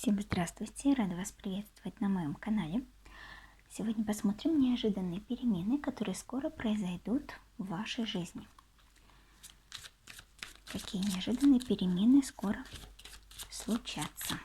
Всем здравствуйте! Рада вас приветствовать на моем канале. Сегодня посмотрим неожиданные перемены, которые скоро произойдут в вашей жизни. Какие неожиданные перемены скоро случатся.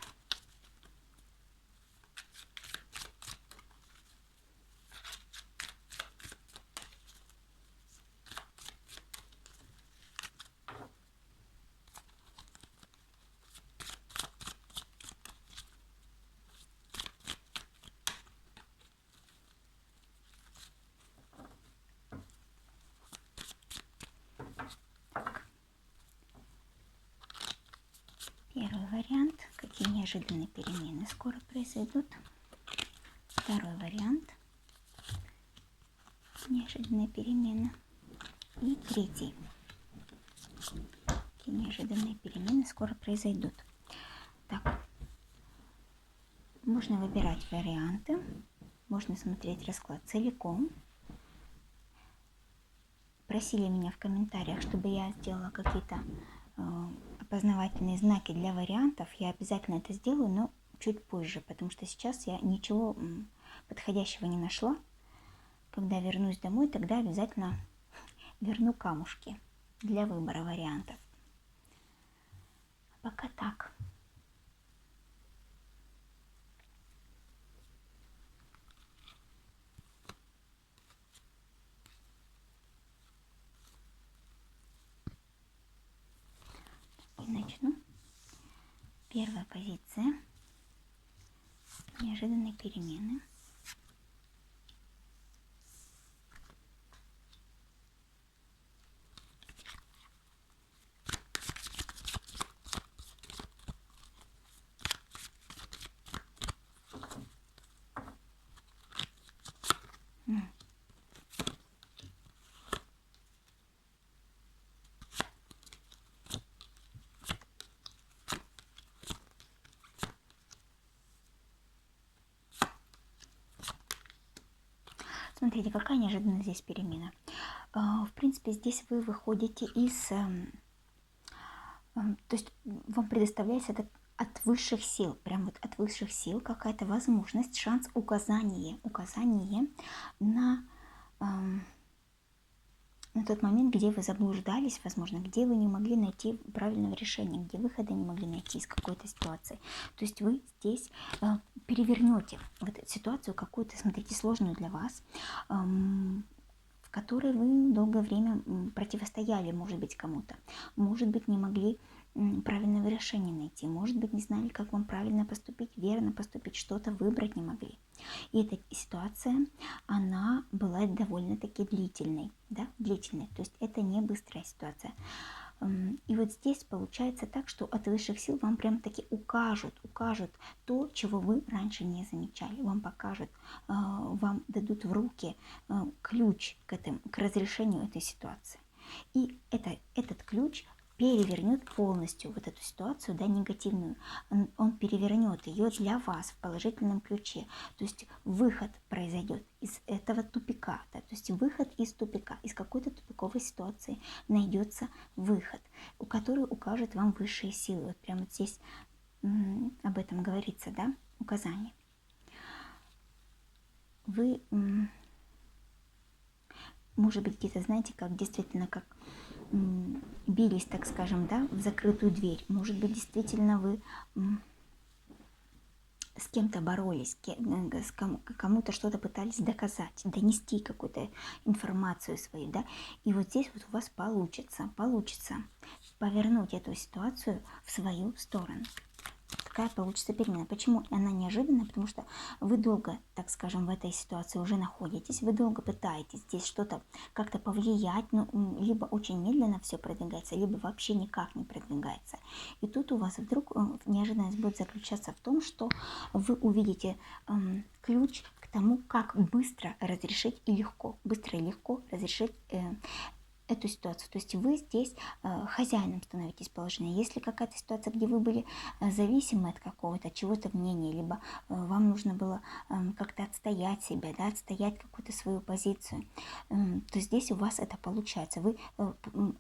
Первый вариант. Какие неожиданные перемены скоро произойдут. Второй вариант. Неожиданные перемены. И третий. Какие неожиданные перемены скоро произойдут. Так. Можно выбирать варианты. Можно смотреть расклад целиком. Просили меня в комментариях, чтобы я сделала какие-то опознавательные знаки для вариантов. Я обязательно это сделаю, но чуть позже, потому что сейчас я ничего подходящего не нашла. Когда вернусь домой, тогда обязательно верну камушки для выбора вариантов. А пока так. И начну. Первая позиция. Неожиданные перемены. Смотрите, какая неожиданная здесь перемена. В принципе, здесь вы выходите из... То есть вам предоставляется это от высших сил, прям вот от высших сил какая-то возможность, шанс, указание на тот момент, где вы заблуждались, возможно, где вы не могли найти правильного решения, где выхода не могли найти из какой-то ситуации. То есть вы здесь перевернете вот эту ситуацию какую-то, смотрите, сложную для вас, в которой вы долгое время противостояли, может быть, кому-то, может быть, не могли правильного решения найти, может быть, не знали, как вам правильно поступить, верно поступить, что-то выбрать не могли. И эта ситуация, она была довольно-таки длительной, да, длительной, то есть это не быстрая ситуация. И вот здесь получается так, что от высших сил вам прям-таки укажут то, чего вы раньше не замечали, вам покажут, вам дадут в руки ключ к разрешению этой ситуации. И этот ключ перевернет полностью вот эту ситуацию, да, негативную, он перевернет ее для вас в положительном ключе. То есть выход произойдет из этого тупика, да, то есть выход из тупика, из какой-то тупиковой ситуации найдется выход, который укажет вам высшие силы. Вот прямо вот здесь об этом говорится, да, указание. Вы, может быть, где-то знаете, как действительно, как бились, так скажем, да, в закрытую дверь. Может быть, действительно вы с кем-то боролись, кому-то что-то пытались доказать, донести какую-то информацию свою, да, и вот здесь вот у вас получится повернуть эту ситуацию в свою сторону. Такая получится перемена. Почему она неожиданная? Потому что вы долго, так скажем, в этой ситуации уже находитесь, вы долго пытаетесь здесь что-то как-то повлиять, но либо очень медленно все продвигается, либо вообще никак не продвигается. И тут у вас вдруг неожиданность будет заключаться в том, что вы увидите ключ к тому, как быстро разрешить и легко разрешить эту ситуацию. То есть вы здесь хозяином становитесь положения. Если какая-то ситуация, где вы были зависимы от какого-то чего-то мнения, либо вам нужно было как-то отстоять себя, да, отстоять какую-то свою позицию, то здесь у вас это получается. Вы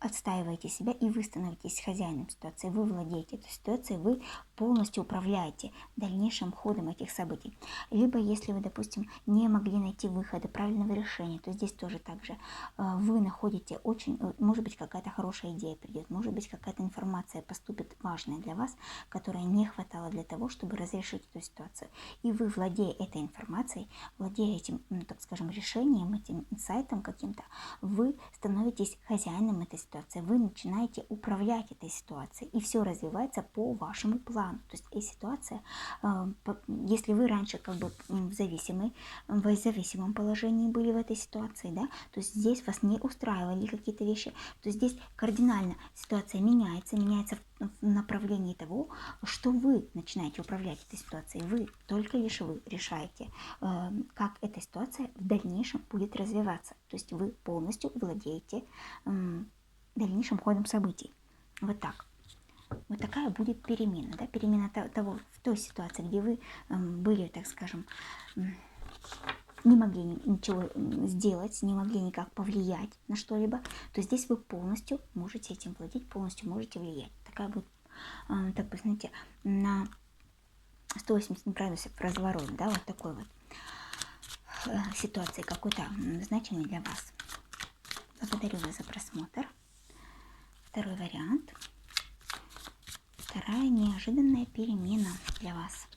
отстаиваете себя, и вы становитесь хозяином ситуации, вы владеете этой ситуацией, вы полностью управляете дальнейшим ходом этих событий. Либо если вы, допустим, не могли найти выхода, правильного решения, то здесь тоже так же вы находите очень, может быть, какая-то хорошая идея придет, может быть, какая-то информация поступит важная для вас, которая не хватало для того, чтобы разрешить эту ситуацию. И вы, владея этой информацией, владея этим, так скажем, решением, этим инсайтом каким-то, вы становитесь хозяином этой ситуации, вы начинаете управлять этой ситуацией, и все развивается по вашему плану. То есть и ситуация, если вы раньше как бы в зависимом положении были в этой ситуации, да, то есть здесь вас не устраивали какие-то вещи, то здесь кардинально ситуация меняется в направлении того, что вы начинаете управлять этой ситуацией. Вы, только лишь вы решаете, как эта ситуация в дальнейшем будет развиваться. То есть вы полностью владеете дальнейшим ходом событий. Вот так. Вот такая будет перемена, да, перемена того, в той ситуации, где вы были, так скажем, не могли ничего сделать, не могли никак повлиять на что-либо, то здесь вы полностью можете этим владеть, полностью можете влиять. Такая будет, так бы, знаете, на 180 градусов разворот, да, вот такой вот ситуации какой-то значимый для вас. Благодарю вас за просмотр. Второй вариант. Вторая неожиданная перемена для вас.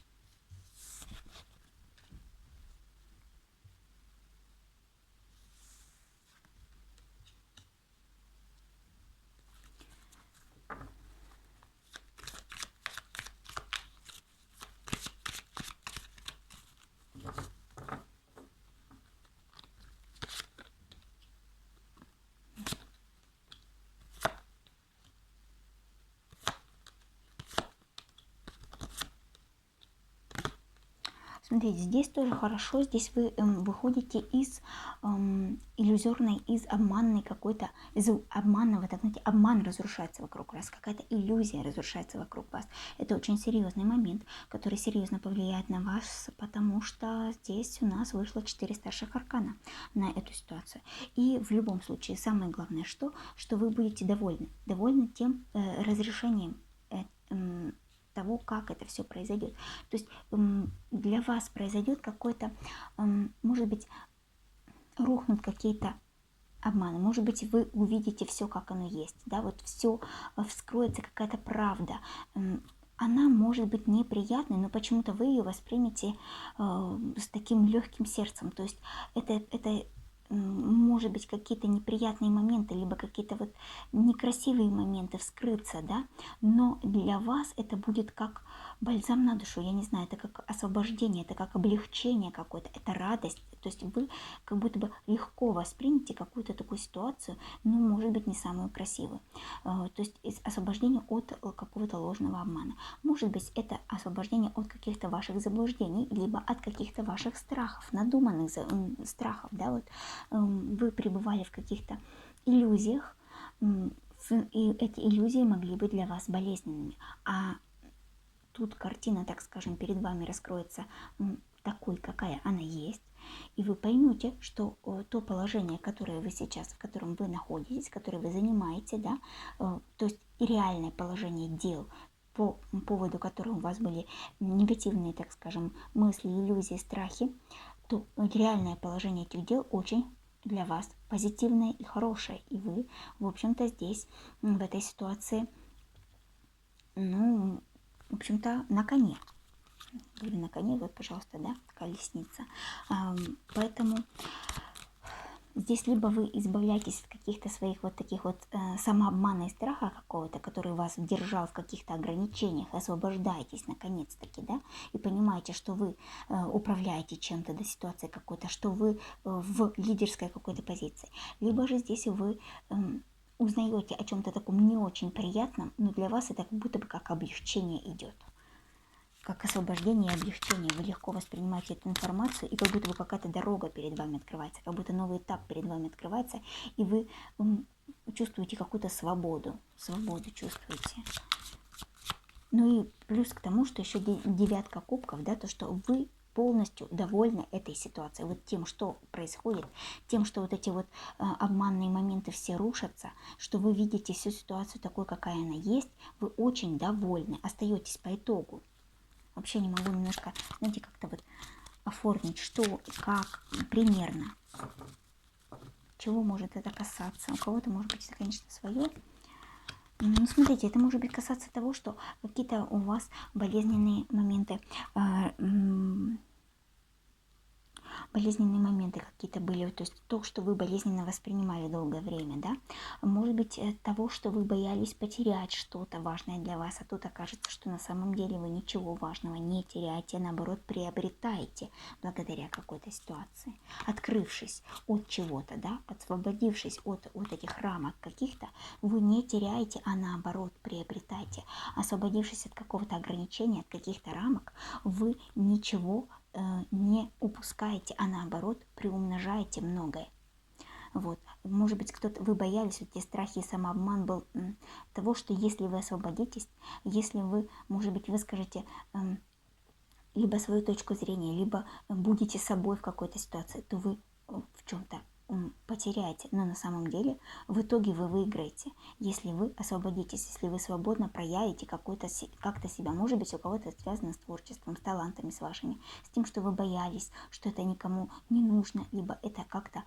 Смотрите, здесь тоже хорошо, здесь вы выходите из иллюзорной, из обманной какой-то, из обманного, так знаете, обман разрушается вокруг вас, какая-то иллюзия разрушается вокруг вас. Это очень серьезный момент, который серьезно повлияет на вас, потому что здесь у нас вышло 4 старших аркана на эту ситуацию. И в любом случае, самое главное, что вы будете довольны тем разрешением того, как это все произойдет. То есть для вас произойдет какой-то, может быть, рухнут какие-то обманы, может быть, вы увидите все, как оно есть, да, вот все вскроется, какая-то правда. Она может быть неприятной, но почему-то вы ее воспримете с таким легким сердцем. То есть это может быть, какие-то неприятные моменты, либо какие-то вот некрасивые моменты вскрыться, да, но для вас это будет как бальзам на душу, я не знаю, это как освобождение, это как облегчение какое-то, это радость, то есть вы как будто бы легко воспримете какую-то такую ситуацию, но может быть не самую красивую, то есть освобождение от какого-то ложного обмана, может быть это освобождение от каких-то ваших заблуждений, либо от каких-то ваших страхов, надуманных страхов, да, вот вы пребывали в каких-то иллюзиях, и эти иллюзии могли быть для вас болезненными. А тут картина, так скажем, перед вами раскроется такой, какая она есть, и вы поймете, что то положение, которое вы сейчас, в котором вы находитесь, которое вы занимаете, да, то есть и реальное положение дел, по поводу которого у вас были негативные, так скажем, мысли, иллюзии, страхи, то реальное положение этих дел очень для вас позитивное и хорошее. И вы, в общем-то, здесь, в этой ситуации, ну, в общем-то, на коне. Говорю, на коне, вот, пожалуйста, да, колесница. Поэтому здесь либо вы избавляетесь от каких-то своих вот таких вот самообмана и страха какого-то, который вас держал в каких-то ограничениях, освобождаетесь наконец-таки, да, и понимаете, что вы управляете чем-то, до ситуации какой-то, что вы в лидерской какой-то позиции. Либо же здесь вы узнаете о чем-то таком не очень приятном, но для вас это как будто бы как облегчение идет. Как освобождение и облегчение. Вы легко воспринимаете эту информацию, и как будто бы какая-то дорога перед вами открывается, как будто новый этап перед вами открывается, и вы чувствуете какую-то свободу чувствуете. Ну и плюс к тому, что еще девятка кубков, да, то, что вы полностью довольны этой ситуацией, вот тем, что происходит, тем, что вот эти вот обманные моменты все рушатся, что вы видите всю ситуацию такой, какая она есть, вы очень довольны, остаетесь по итогу. Вообще не могу немножко, знаете, как-то вот оформить, что, как, примерно. Чего может это касаться? У кого-то, может быть, это, конечно, свое. Ну, смотрите, это может быть касаться того, что какие-то у вас болезненные моменты, какие-то были, то есть то, что вы болезненно воспринимали долгое время, да, может быть того, что вы боялись потерять что-то важное для вас, а тут окажется, что на самом деле вы ничего важного не теряете, а наоборот приобретаете благодаря какой-то ситуации, открывшись от чего-то, да, освободившись от этих рамок каких-то, вы не теряете, а наоборот приобретаете, освободившись от какого-то ограничения, от каких-то рамок, вы ничего не упускаете, а наоборот приумножаете многое. Вот. Может быть, вы боялись, вот те страхи и самообман был того, что если вы освободитесь, если вы, может быть, выскажете либо свою точку зрения, либо будете собой в какой-то ситуации, то вы в чем-то потеряете, но на самом деле в итоге вы выиграете, если вы освободитесь, если вы свободно проявите как-то себя. Может быть, у кого-то это связано с творчеством, с талантами с вашими, с тем, что вы боялись, что это никому не нужно, либо это как-то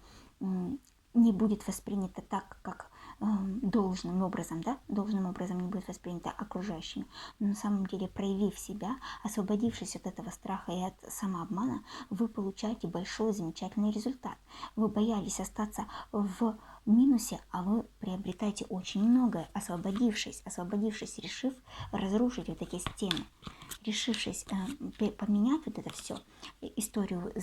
не будет воспринято так, как должным образом, да, должным образом не будет воспринято окружающими. Но на самом деле, проявив себя, освободившись от этого страха и от самообмана, вы получаете большой замечательный результат. Вы боялись остаться в минусе, а вы приобретаете очень многое, освободившись, решив разрушить вот эти стены, решившись поменять вот это все, историю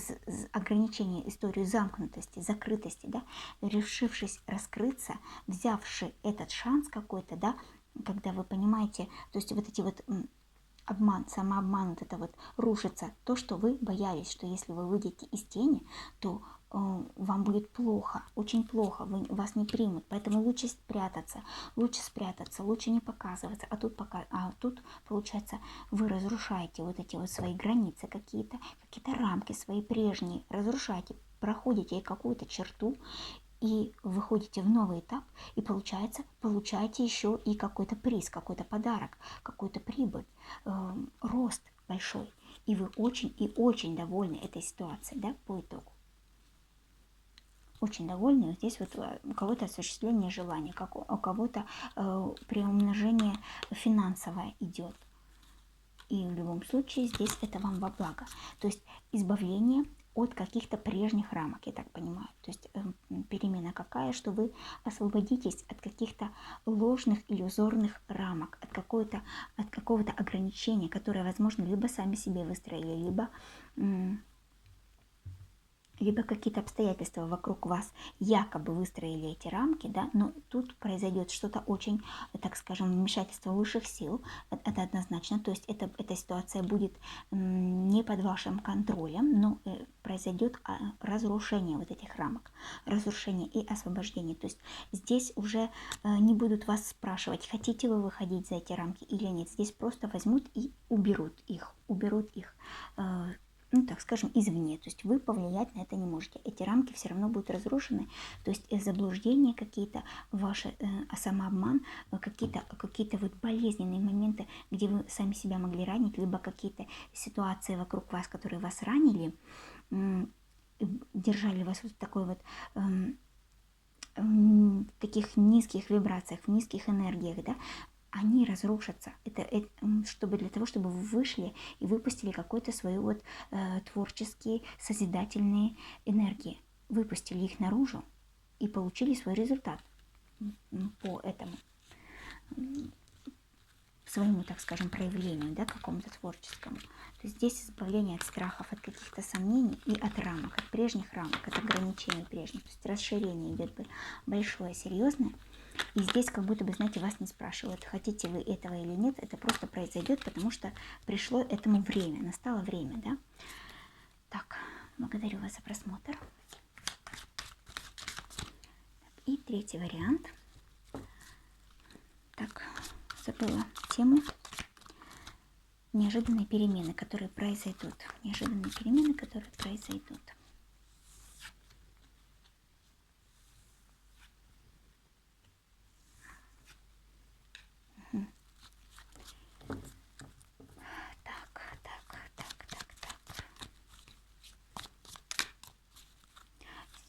ограничения, историю замкнутости, закрытости, да, решившись раскрыться, взявши этот шанс какой-то, да, когда вы понимаете, то есть вот эти вот обман, самообман, вот это вот рушится, то, что вы боялись, что если вы выйдете из тени, то вам будет плохо, очень плохо, вас не примут, поэтому лучше спрятаться, лучше не показываться, а тут получается, вы разрушаете вот эти вот свои границы какие-то рамки свои прежние, разрушаете, проходите какую-то черту, и выходите в новый этап, и получаете еще и какой-то приз, какой-то подарок, какую-то прибыль, рост большой. И вы очень и очень довольны этой ситуацией, да, по итогу. Очень довольны. Вот здесь вот у кого-то осуществление желания, у кого-то приумножение финансовое идет. И в любом случае здесь это вам во благо. То есть избавление от каких-то прежних рамок, я так понимаю. То есть перемена какая, что вы освободитесь от каких-то ложных, иллюзорных рамок, от какого-то ограничения, которое, возможно, либо сами себе выстроили, либо какие-то обстоятельства вокруг вас якобы выстроили эти рамки, да, но тут произойдет что-то очень, так скажем, вмешательство высших сил, это однозначно, то есть эта ситуация будет не под вашим контролем, но произойдет разрушение вот этих рамок, разрушение и освобождение, то есть здесь уже не будут вас спрашивать, хотите вы выходить за эти рамки или нет, здесь просто возьмут и уберут их, ну, так скажем, извне. То есть вы повлиять на это не можете. Эти рамки все равно будут разрушены. То есть заблуждения какие-то, ваши самообман, какие-то вот болезненные моменты, где вы сами себя могли ранить, либо какие-то ситуации вокруг вас, которые вас ранили, держали вас вот в такой вот в таких низких вибрациях, в низких энергиях, да, они разрушатся. Это для того, чтобы вы вышли и выпустили какой-то свои вот творческие, созидательные энергии. Выпустили их наружу и получили свой результат по этому своему, так скажем, проявлению, да, какому-то творческому. То есть здесь избавление от страхов, от каких-то сомнений и от рамок, от прежних рамок, от ограничений прежних. То есть расширение идет большое, серьезное. И здесь как будто бы, знаете, вас не спрашивают, хотите вы этого или нет. Это просто произойдет, потому что пришло этому время, настало время, да. Так, благодарю вас за просмотр. И третий вариант. Так, забыла тему. неожиданные перемены, которые произойдут. Неожиданные перемены, которые произойдут.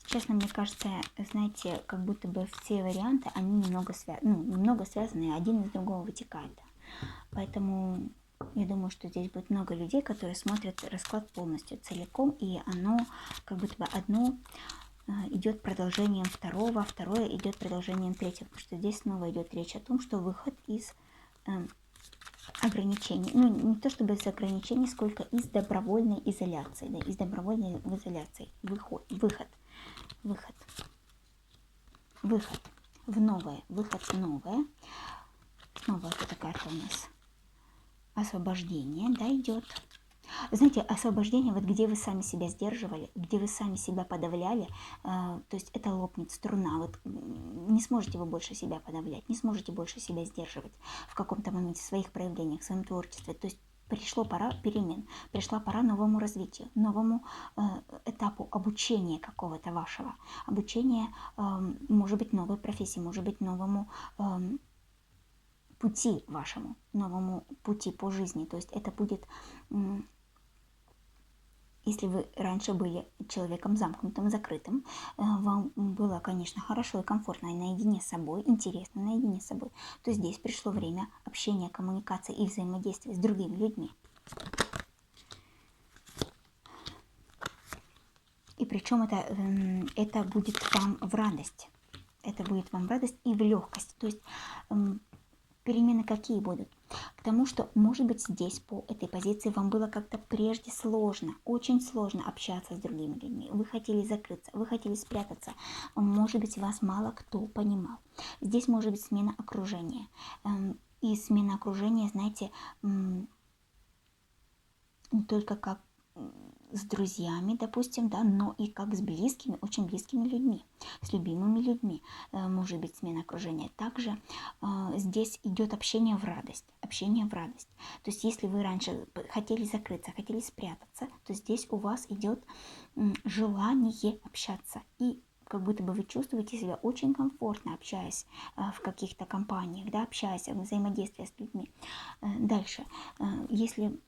Честно, мне кажется, знаете, как будто бы все варианты, они немного связаны, один из другого вытекает. Поэтому я думаю, что здесь будет много людей, которые смотрят расклад полностью, целиком, и оно как будто бы одно идет продолжением второго, второе идет продолжением третьего, потому что здесь снова идет речь о том, что выход из ограничений, ну не то чтобы из ограничений, сколько из добровольной изоляции, да, из добровольной изоляции, выход в новое, выход в новое. Снова это карта у нас освобождение, да, идет. Знаете, освобождение, вот где вы сами себя сдерживали, где вы сами себя подавляли, то есть это лопнет струна, вот не сможете вы больше себя подавлять, не сможете больше себя сдерживать в каком-то моменте, в своих проявлениях, в своем творчестве, то есть пришла пора перемен, пришла пора новому развитию, новому этапу обучения какого-то вашего, обучения, может быть, новой профессии, может быть, новому пути вашему, новому пути по жизни. То есть это будет, если вы раньше были человеком замкнутым, закрытым, вам было, конечно, хорошо и комфортно и наедине с собой, интересно наедине с собой, то здесь пришло время общения, коммуникации и взаимодействия с другими людьми. И причем это будет вам в радость. Это будет вам в радость и в легкость. То есть перемены какие будут? К тому, что, может быть, здесь по этой позиции вам было как-то прежде сложно, очень сложно общаться с другими людьми. Вы хотели закрыться, вы хотели спрятаться. Может быть, вас мало кто понимал. Здесь может быть смена окружения. И смена окружения, знаете, не только как с друзьями, допустим, да, но и как с близкими, очень близкими людьми, с любимыми людьми, может быть, смена окружения. Также здесь идет общение в радость, общение в радость. То есть, если вы раньше хотели закрыться, хотели спрятаться, то здесь у вас идет желание общаться, и как будто бы вы чувствуете себя очень комфортно, общаясь в каких-то компаниях, да, общаясь, взаимодействуя с людьми. Дальше, если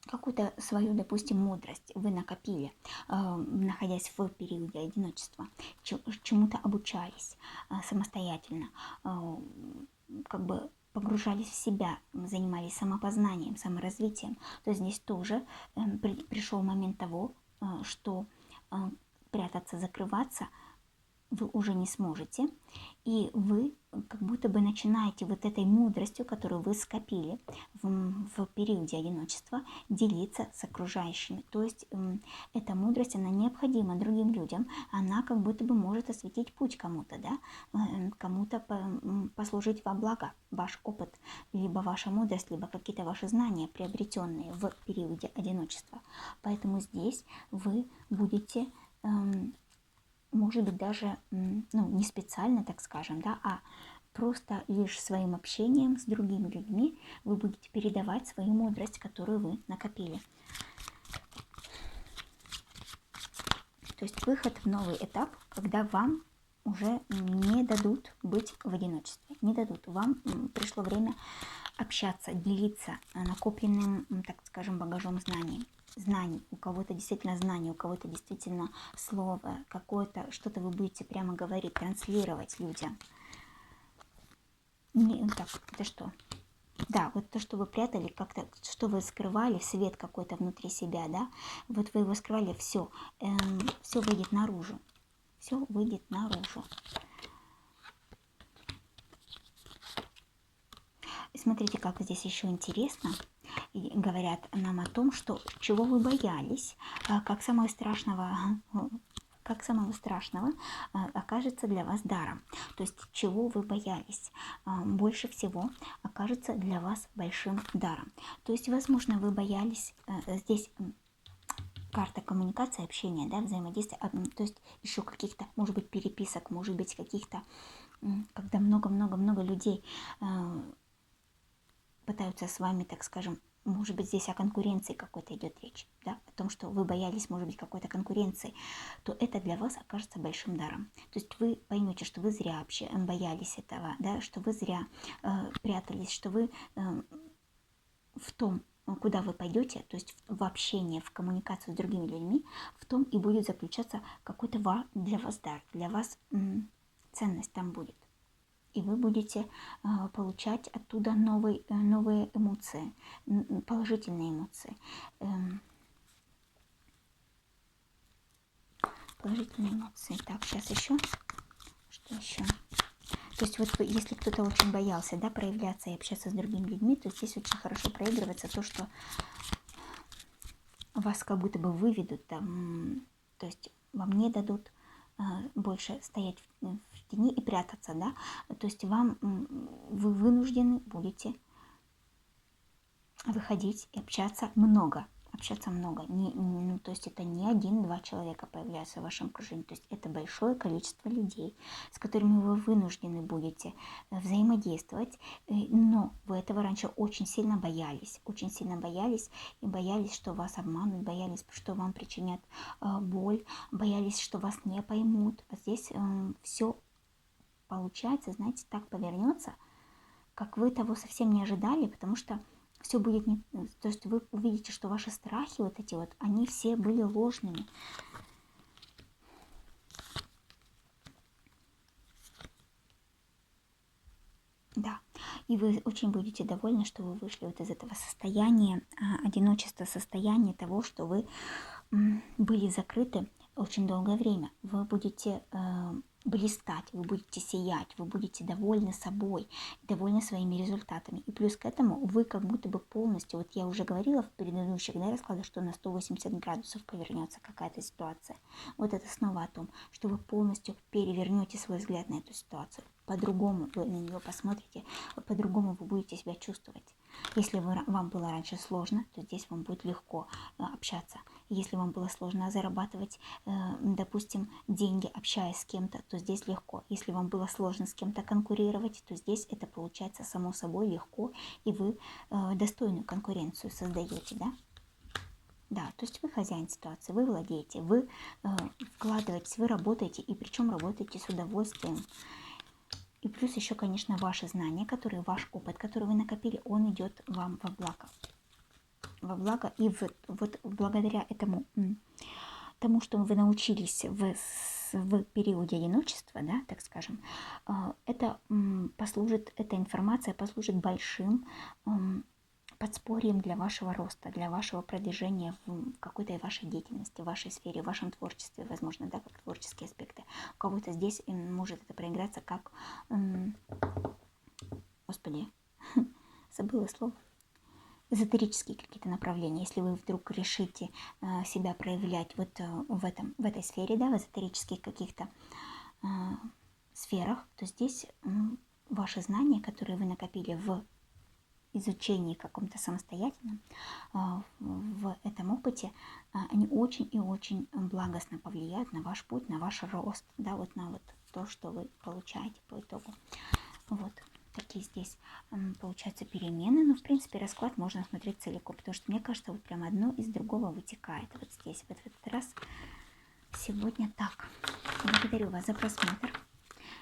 какую-то свою, допустим, мудрость вы накопили, находясь в периоде одиночества, чему-то обучались самостоятельно, как бы погружались в себя, занимались самопознанием, саморазвитием, то здесь тоже пришел момент того, что прятаться, закрываться вы уже не сможете, и вы как будто бы начинаете вот этой мудростью, которую вы скопили в периоде одиночества, делиться с окружающими. То есть эта мудрость, она необходима другим людям, она как будто бы может осветить путь кому-то, да, кому-то послужить во благо, ваш опыт, либо ваша мудрость, либо какие-то ваши знания, приобретенные в периоде одиночества. Поэтому здесь вы будете может быть, даже не специально, так скажем, да, а просто лишь своим общением с другими людьми вы будете передавать свою мудрость, которую вы накопили. То есть выход в новый этап, когда вам уже не дадут быть в одиночестве, не дадут. Вам пришло время общаться, делиться накопленным, так скажем, багажом знаний, у кого-то действительно знания, у кого-то действительно слово, какое-то, что-то вы будете прямо говорить, транслировать людям. Так, это что? Да, вот то, что вы прятали, как-то, что вы скрывали, свет какой-то внутри себя, да, вот вы его скрывали, все выйдет наружу, все выйдет наружу. Смотрите, как здесь еще интересно. И говорят нам о том, что чего вы боялись, как самого страшного окажется для вас даром. То есть чего вы боялись, больше всего окажется для вас большим даром. То есть, возможно, вы боялись, здесь карта коммуникации, общения, да, взаимодействия, то есть еще каких-то, может быть, переписок, может быть, каких-то, когда много-много-много людей пытаются с вами, так скажем, может быть, здесь о конкуренции какой-то идет речь, да, о том, что вы боялись, может быть, какой-то конкуренции, то это для вас окажется большим даром. То есть вы поймете, что вы зря вообще боялись этого, да, что вы зря прятались, что вы в том, куда вы пойдете, то есть в общение, в коммуникацию с другими людьми, в том и будет заключаться какой-то для вас дар, для вас ценность там будет. И вы будете получать оттуда новые эмоции, положительные эмоции. Положительные эмоции. Так, сейчас еще. Что еще? То есть вот если кто-то очень боялся, да, проявляться и общаться с другими людьми, то здесь очень хорошо проигрывается то, что вас как будто бы выведут, там, то есть вам не дадут больше стоять в тени и прятаться, да, то есть вы вынуждены будете выходить и общаться много. То есть это не один-два человека появляются в вашем окружении, то есть это большое количество людей, с которыми вы вынуждены будете взаимодействовать, но вы этого раньше очень сильно боялись, и боялись, что вас обманут, боялись, что вам причинят боль, боялись, что вас не поймут. А здесь все получается, знаете, так повернется, как вы того совсем не ожидали, потому что все будет не... То есть вы увидите, что ваши страхи вот эти вот, они все были ложными. Да, и вы очень будете довольны, что вы вышли вот из этого состояния одиночества, состояния того, что вы были закрыты очень долгое время. Вы будете блистать, вы будете сиять, вы будете довольны собой, довольны своими результатами. И плюс к этому вы как будто бы полностью, вот я уже говорила в предыдущих раскладах, что на 180 градусов повернется какая-то ситуация. Вот это снова о том, что вы полностью перевернете свой взгляд на эту ситуацию. По-другому вы на нее посмотрите, по-другому вы будете себя чувствовать. Если вам было раньше сложно, то здесь вам будет легко общаться. Если вам было сложно зарабатывать, допустим, деньги, общаясь с кем-то, то здесь легко. Если вам было сложно с кем-то конкурировать, то здесь это получается само собой легко, и вы достойную конкуренцию создаете, да? Да, то есть вы хозяин ситуации, вы владеете, вы вкладываетесь, вы работаете, и причем работаете с удовольствием. И плюс еще, конечно, ваши знания, ваш опыт, который вы накопили, он идет вам во благо. Во благо, и вот благодаря тому, что вы научились в периоде одиночества, да, так скажем, эта информация послужит большим подспорьем для вашего роста, для вашего продвижения в какой-то вашей деятельности, в вашей сфере, в вашем творчестве, возможно, да, как творческие аспекты. У кого-то здесь может это проиграться как, господи, забыла слово, эзотерические какие-то направления. Если вы вдруг решите себя проявлять вот в этой сфере, да, в эзотерических каких-то сферах, то здесь ваши знания, которые вы накопили в изучении каком-то самостоятельном, в этом опыте, они очень и очень благостно повлияют на ваш путь, на ваш рост, да, вот на вот то, что вы получаете по итогу. Вот такие здесь получаются перемены, но в принципе расклад можно смотреть целиком, потому что мне кажется, вот прям одно из другого вытекает. Вот здесь, вот в этот раз, сегодня так. Благодарю вас за просмотр.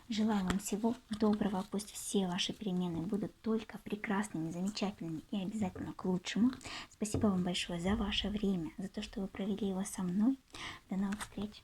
Желаю вам всего доброго, пусть все ваши перемены будут только прекрасными, замечательными и обязательно к лучшему. Спасибо вам большое за ваше время, за то, что вы провели его со мной. До новых встреч!